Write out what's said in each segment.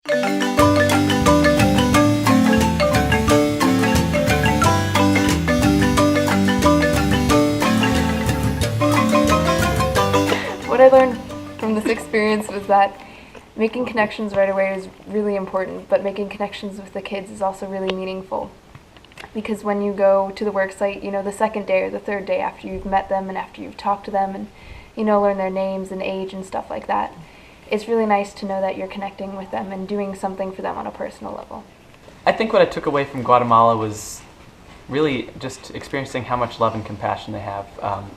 What I learned from this experience was that making connections right away is really important, but making connections with the kids is also really meaningful. Because when you go to the work site, the second day or the third day after you've met them and after you've talked to them and, learn their names and age and stuff like that, it's really nice to know that you're connecting with them and doing something for them on a personal level. I think what I took away from Guatemala was really just experiencing how much love and compassion they have.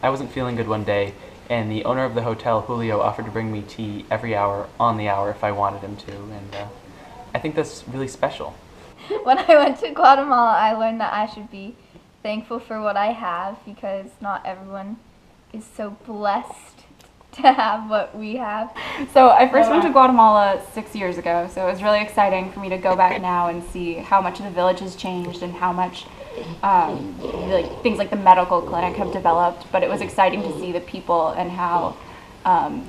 I wasn't feeling good one day, and the owner of the hotel, Julio, offered to bring me tea every hour, on the hour, if I wanted him to, and I think that's really special. When I went to Guatemala, I learned that I should be thankful for what I have, because not everyone is so blessed to have what we have. So I first went to Guatemala 6 years ago, so it was really exciting for me to go back now and see how much the village has changed and how much things like the medical clinic have developed. But it was exciting to see the people and how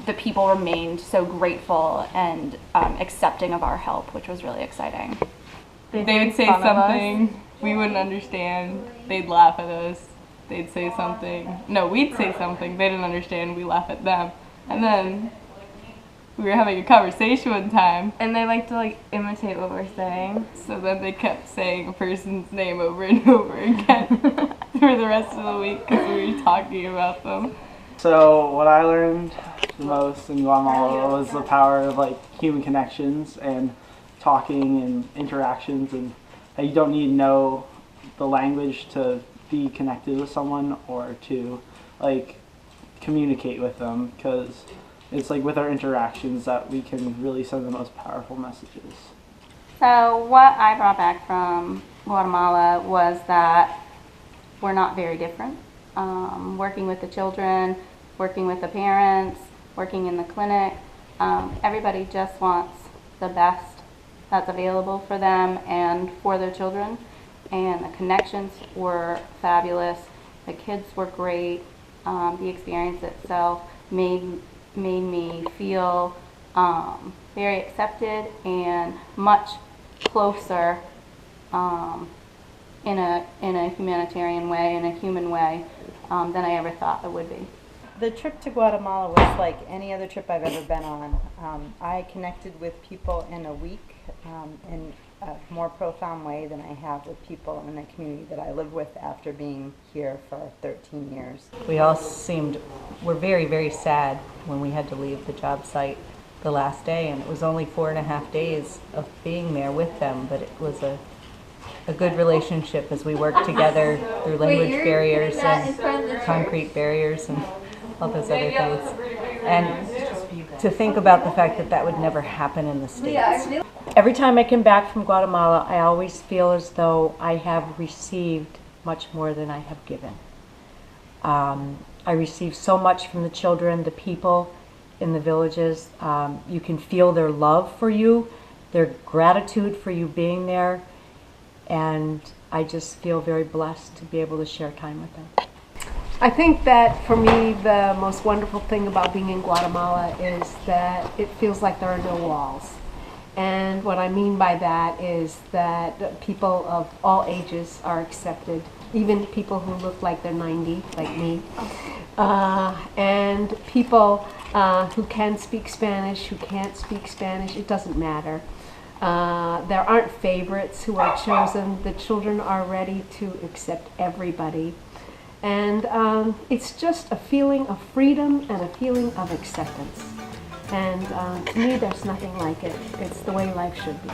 the people remained so grateful and accepting of our help, which was really exciting. They would say something we wouldn't understand, they'd laugh at us. They'd say something, no, we'd say something, they didn't understand, we laugh at them. And then we were having a conversation one time, And they like to imitate what we're saying. so then they kept saying a person's name over and over again for the rest of the week because we were talking about them. So what I learned the most in Guatemala was the power of human connections and talking and interactions, and that you don't need to know the language to be connected with someone or to communicate with them, because it's with our interactions that we can really send the most powerful messages. So what I brought back from Guatemala was that we're not very different. Working with the children, working with the parents, working in the clinic, everybody just wants the best that's available for them and for their children. And the connections were fabulous. The kids were great. The experience itself made me feel very accepted and much closer in a humanitarian way, in a human way, than I ever thought it would be. The trip to Guatemala was like any other trip I've ever been on. I connected with people in a week in a more profound way than I have with people in the community that I live with after being here for 13 years. We all were very, very sad when we had to leave the job site the last day, and it was only 4.5 days of being there with them, but it was a good relationship as we worked together through language barriers and concrete barriers and all those other things. And to think about the fact that that would never happen in the States. Every time I come back from Guatemala, I always feel as though I have received much more than I have given. I receive so much from the children, the people in the villages. You can feel their love for you, their gratitude for you being there, and I just feel very blessed to be able to share time with them. I think that for me the most wonderful thing about being in Guatemala is that it feels like there are no walls. And what I mean by that is that people of all ages are accepted, even people who look like they're 90, like me, and people who can speak Spanish, who can't speak Spanish, it doesn't matter. There aren't favorites who are chosen. The children are ready to accept everybody. And it's just a feeling of freedom and a feeling of acceptance. And to me, there's nothing like it. It's the way life should be.